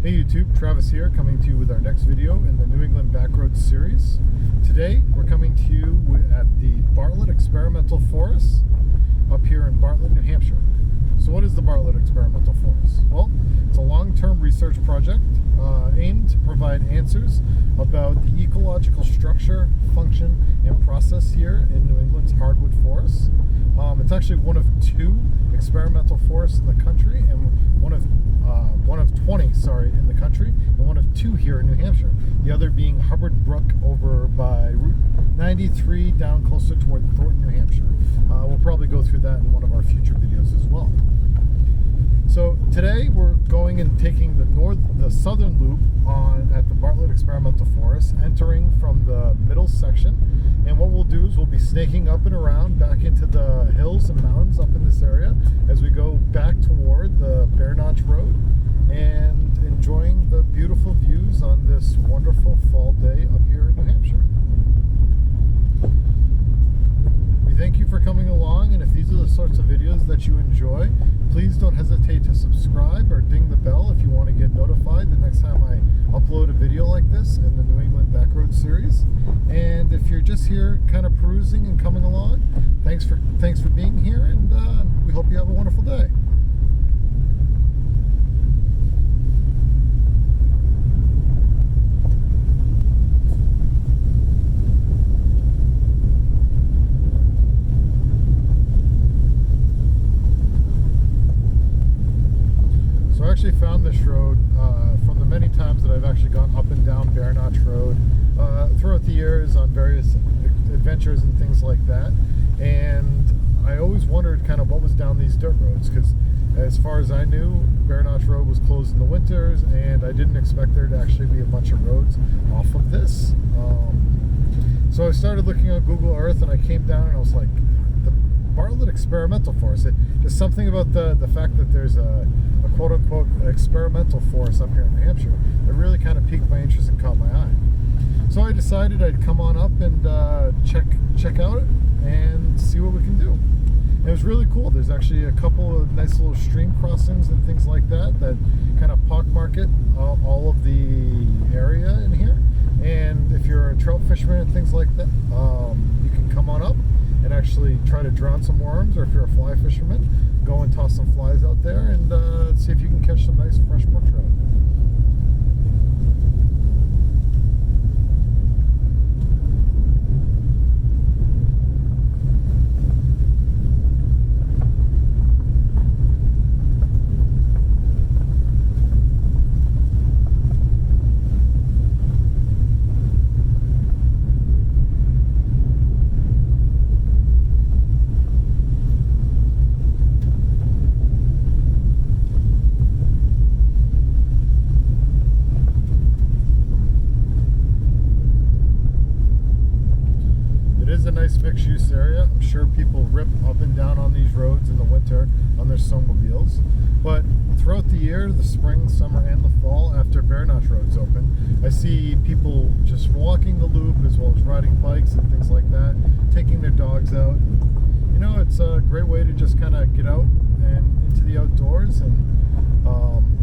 Hey YouTube, Travis here, coming to you with our next video in the New England Backroads series. Today we're coming to you at the Bartlett Experimental Forest up here in Bartlett, New Hampshire. So what is the Bartlett Experimental Forest? Well, it's a long-term research project aimed to provide answers about the ecological structure, function, and process here in New England's hardwood forests. It's actually one of two experimental forests in the country, and one of 20, in the country, and one of two here in New Hampshire. The other being Hubbard Brook over by Route 93 down closer toward Thornton, New Hampshire. We'll probably go through that in one of our future videos as well. So today we're going and taking the southern loop at the Bartlett Experimental Forest, entering from the middle section. And what we'll do is we'll be snaking up and around back into the hills and mountains up in this area as we go back toward the Barlett Road and enjoying the beautiful views on this wonderful fall day up here in New Hampshire. We thank you for coming along, and if these are the sorts of videos that you enjoy, please don't hesitate to subscribe or ding the bell if you want to get notified the next time I upload a video like this in the New England Backroads series. And if you're just here kind of perusing and coming along, thanks for being here, and we hope you have a wonderful day. I actually found this road from the many times that I've actually gone up and down Barlett Road throughout the years on various adventures and things like that, and I always wondered kind of what was down these dirt roads, because as far as I knew, Barlett Road was closed in the winters, and I didn't expect there to actually be a bunch of roads off of this. So I started looking on Google Earth, and I came down and I was like, the Bartlett Experimental Forest. There's something about the fact that there's a quote-unquote experimental forest up here in New Hampshire that really kind of piqued my interest and caught my eye. So I decided I'd come on up and check out it and see what we can do. And it was really cool. There's actually a couple of nice little stream crossings and things like that kind of pockmarket all of the area in here. And if you're a trout fisherman and things like that, you can come on up and actually try to drown some worms, or if you're a fly fisherman, go and toss some flies out there and see if you can catch some nice fresh brook trout. A nice mixed use area. I'm sure people rip up and down on these roads in the winter on their snowmobiles, but throughout the year, the spring, summer, and the fall, after Barlett Road's open, I see people just walking the loop as well as riding bikes and things like that, taking their dogs out. You know, it's a great way to just kind of get out and into the outdoors and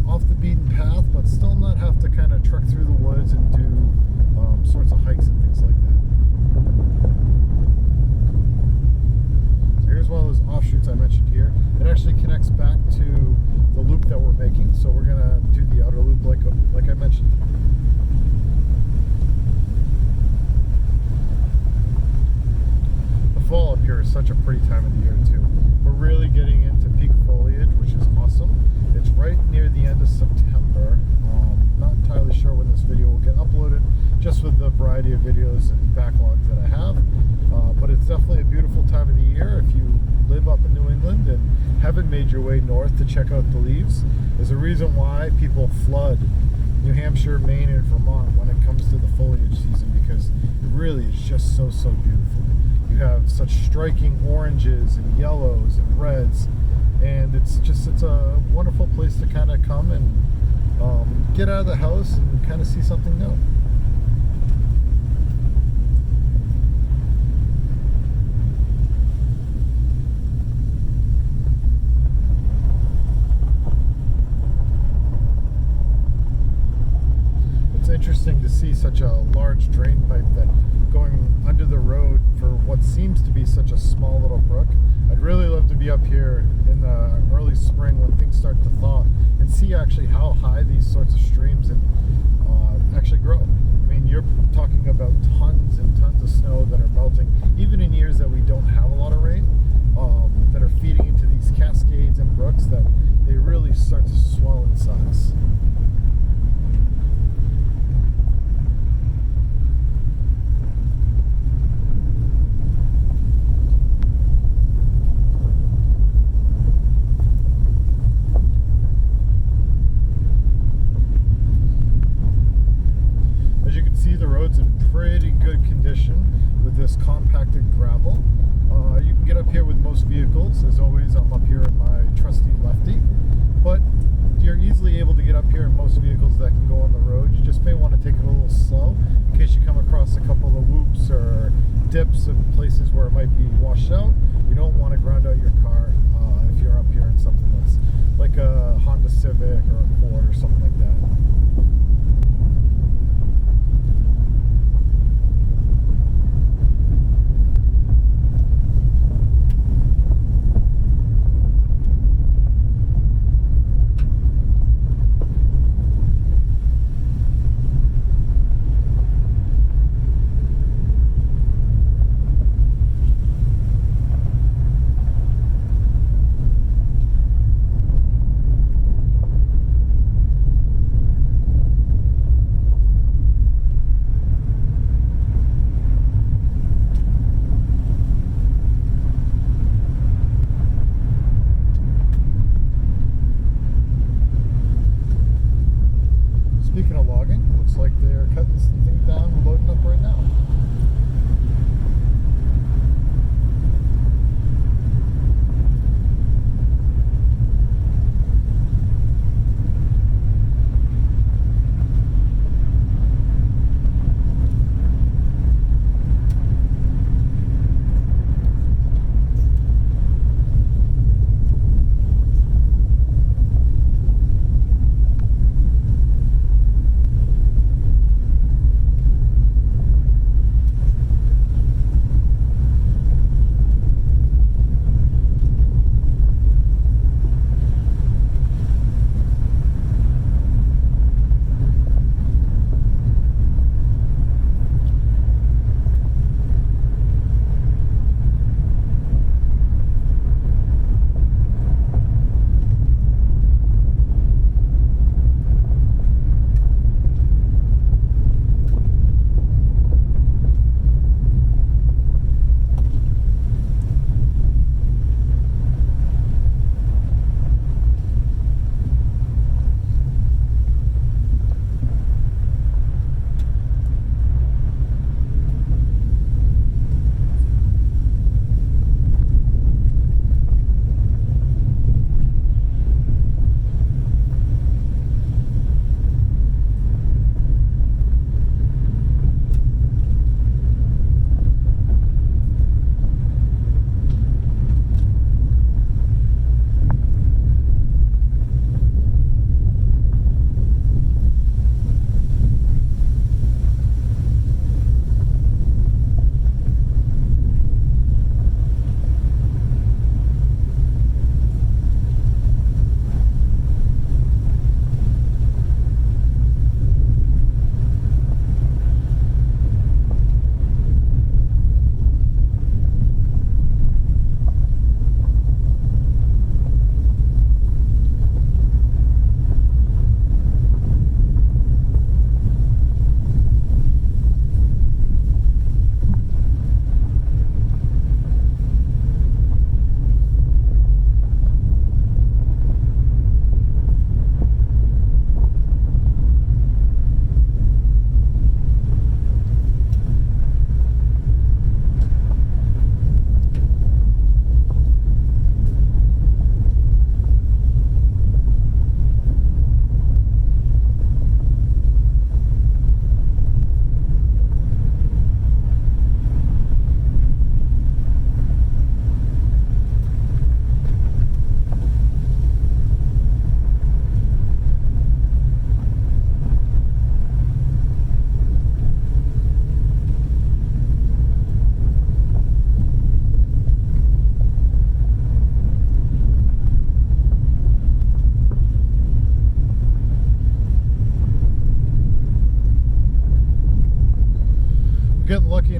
off the beaten path, but still not have to kind of trek through the woods and do sorts of hikes and things like that. Here's one of those offshoots I mentioned here. It actually connects back to the loop that we're making, so we're gonna do the outer loop like I mentioned. The fall up here is such a pretty time of the year too. We're really getting into peak foliage, which is awesome. It's right near the end of September. Not entirely sure when this video will get uploaded, just with the variety of videos and backlogs that I have. But it's definitely a beautiful time of the year. If you live up in New England and haven't made your way north to check out the leaves, there's a reason why people flood New Hampshire, Maine, and Vermont when it comes to the foliage season, because it really is just so beautiful. You have such striking oranges and yellows and reds, and it's a wonderful place to kind of come and get out of the house and kind of see something new. see such a large drain pipe that going under the road for what seems to be such a small little brook. I'd really love to be up here in the early spring when things start to thaw and see actually how high these sorts of streams and actually grow. I mean, you're talking about tons and tons of snow that are melting, even in years that we don't have a lot of rain, that are feeding into these cascades and brooks that they really start to swell in size. As you can see, the road's in pretty good condition with this compacted gravel. You can get up here with most vehicles. As always, I'm up here in my trusty lefty, but you're easily able to get up here in most vehicles that can go on the road. You just may want to take it a little slow in case you come across a couple of whoops or dips and places where it might be washed out. You don't want to ground out your car if you're up here in something that's like a Honda Civic or a Ford or something like that.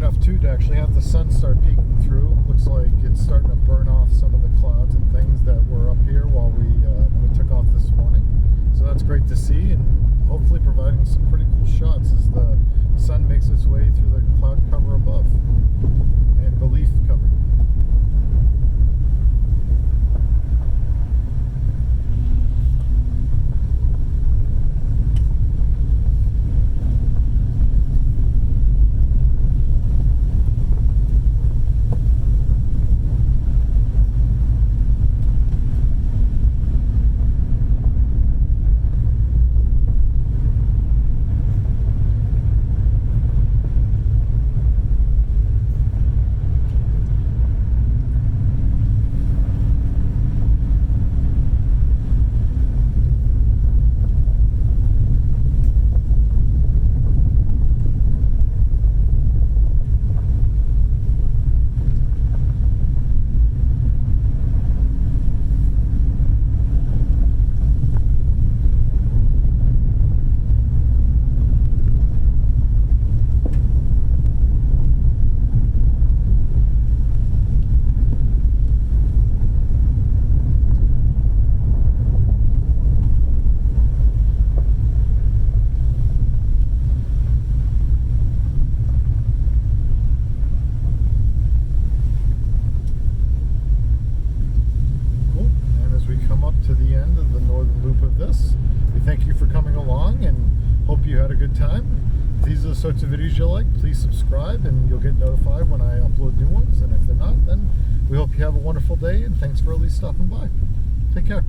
enough too to actually have the sun start peeking through. Looks like it's starting to burn off some of the clouds and things that were up here while when we took off this morning. So that's great to see, and hopefully providing some pretty cool shots as the sun makes its way through the cloud cover above and the leaf cover. To the end of the northern loop of this. We thank you for coming along and hope you had a good time. If these are the sorts of videos you like, please subscribe and you'll get notified when I upload new ones. And if they're not, then we hope you have a wonderful day, and thanks for at least stopping by. Take care.